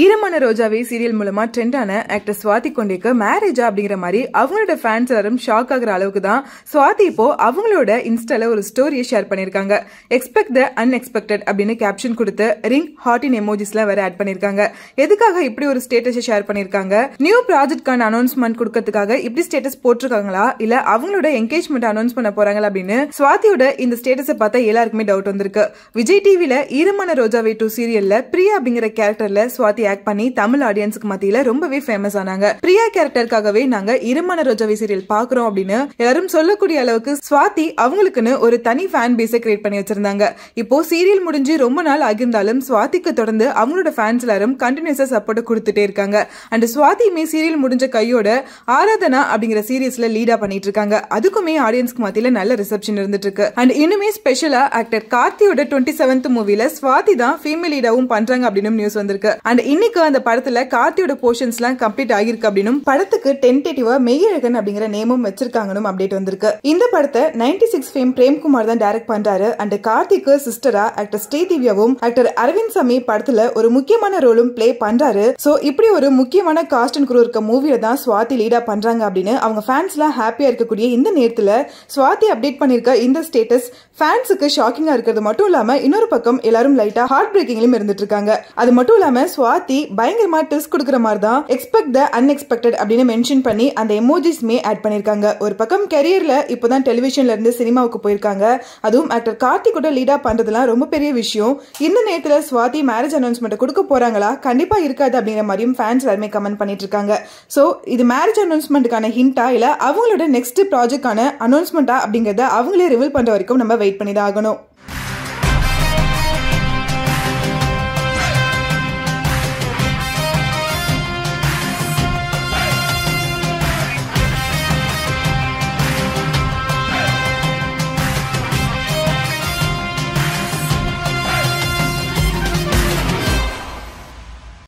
ஈரமான ரோஜாவே சீரியல் மூலமா ட்ரெண்டான ஆக்டர் ஸ்வாதி கொண்டேக்கு மேரேஜா அப்படிங்கிற மாதிரி அவங்களோட ஃபேன்ஸ் எல்லாரும் ஷாக் ஆகிற அளவுக்கு தான் ஸ்வாதி இப்போ அவங்களோட இன்ஸ்டால ஒரு ஸ்டோரியை ஷேர் பண்ணிருக்காங்க. எக்ஸ்பெக்ட் த அன்எக்ஸ்பெக்டட் அப்படின்னு கேப்ஷன் கொடுத்து ரிங் ஹார்டின் எமோஜிஸ்லாம் வேற ஆட் பண்ணிருக்காங்க. எதுக்காக இப்படி ஒரு ஸ்டேட்டஸை ஷேர் பண்ணிருக்காங்க? நியூ ப்ராஜெக்ட்கான அனௌன்ஸ்மெண்ட் கொடுக்கறதுக்காக இப்படி ஸ்டேட்டஸ் போட்டிருக்காங்களா இல்ல அவங்களோட என்கேஜ்மெண்ட் அனௌன்ஸ் பண்ண போறாங்களா அப்படின்னு ஸ்வாதியோட இந்த ஸ்டேட்டஸை பார்த்தா எல்லாருக்குமே டவுட் வந்திருக்கு. விஜய் டிவில ஈரமான ரோஜாவே 2 சீரியல்ல பிரியா அப்படிங்கிற கேரக்டர்ல ஸ்வாதி ஆக்ட் பண்ணி தமிழ் ஆடியன்ஸ்க்கு மத்தியில ரொம்பவே ஃபேமஸ் ஆனாங்க. பிரியா கேரக்டருக்காகவே நாங்க ஈரமான ரோஜாவே சீரியல் பாக்குறோம் அப்படின்னு எல்லாரும் சொல்லக்கூடிய அளவுக்கு ஸ்வாதி அவங்களுக்குன்னு ஒரு தனி ஃபேன் பேஸை கிரியேட் பண்ணி வச்சிருந்தாங்க. இப்போ சீரியல் முடிஞ்சு ரொம்ப நாள் ஆகியிருந்தாலும் ஸ்வாதிக்கு தொடர்ந்து அவங்களோட ஃபேன்ஸ் எல்லாரும் கண்டினியூஸா சப்போர்ட் கொடுத்துட்டே இருக்காங்க. அண்ட் ஸ்வாதியுமே சீரியல் முடிஞ்ச கையோட ஆராதனா அப்படிங்கிற சீரியஸ்ல லீடா பண்ணிட்டு இருக்காங்க. அதுக்குமே ஆடியன்ஸ்க்கு மத்தியில நல்ல ரிசப்ஷன் இருந்துட்டு இருக்கு. அண்ட் இன்னுமே ஸ்பெஷலா ஆக்டர் கார்த்தியோட 27th மூவில ஸ்வாதி தான் ஃபீமேல் லீடாவும் பண்றாங்க அப்படின்னு நியூஸ் வந்திருக்கு. அண்ட் இன்னைக்கு அந்த படத்துல கார்த்தியோட போர்ஷன்ஸ் எல்லாம் கம்ப்ளீட் ஆகிருக்கு அப்படின்னும் படத்துக்கு டென்டேட்டிவா மெய்யழகன் அப்படிங்கிற நேமும் வச்சிருக்காங்கன்னு அப்டேட் வந்திருக்கு. இந்த படத்தை 96 ஃபேம் பிரேம்குமார் தான் டைரக்ட் பண்றாரு. And Karthik சிஸ்டரா actor ஸ்ரீதிவ்யாவும் actor Aravind சாமி படத்துல ஒரு முக்கியமான ரோலும் பிளே பண்றாரு. சோ இப்படி ஒரு முக்கியமான காஸ்ட் அண்ட் க்ரூ இருக்க மூவில தான் ஸ்வாதி லீடா பண்றாங்க அப்படின்னு அவங்க ஃபேன்ஸ் எல்லாம் ஹாப்பியா இருக்கக்கூடிய இந்த நேரத்துல ஸ்வாதி அப்டேட் பண்ணிருக்க இந்த ஸ்டேட்டஸ் ஃபேன்ஸுக்கு ஷாக்கிங்கா இருக்கிறது மட்டும் இல்லாம இன்னொரு பக்கம் எல்லாரும் லைட்டா ஹார்ட் பிரேக்கிங்லயும் இருந்துட்டு இருக்காங்க. அது மட்டும் இல்லாம ஸ்வாதி பயங்கரமா ட்விஸ்ட் கொடுக்கிற மாதிரி தான் எக்ஸ்பெக்ட் த அன்எக்ஸ்பெக்டட் அப்படின்னு மென்ஷன் பண்ணி அந்த எமோஜிஸ்மே ஆட் பண்ணிருக்காங்க. ஒரு பக்கம் கெரியர்ல இப்போதான் டெலிவிஷன்ல இருந்து சினிமாவுக்கு போயிருக்காங்க. அதுவும் ஆக்டர் கார்த்திகோட லீடா பண்றதுலாம் ரொம்ப பெரிய விஷயம். இந்த நேரத்துல ஸ்வாதி மேரேஜ் அனௌன்ஸ்மெண்ட் கொடுக்க போறாங்களா? கண்டிப்பா இருக்காது அப்படிங்கிற மாதிரியும் ஃபேன்ஸ் எல்லாருமே கமெண்ட் பண்ணிட்டு இருக்காங்க. சோ இது மேரேஜ் அனௌன்ஸ்மெண்ட்டுக்கான ஹிண்டா இல்ல அவங்களோட நெக்ஸ்ட் ப்ராஜெக்டான அனௌன்ஸ்மெண்டா அப்படிங்கறத அவங்களே ரிவீல் பண்ற வரைக்கும் நம்ம வெயிட் பண்ணி தான் ஆகணும்.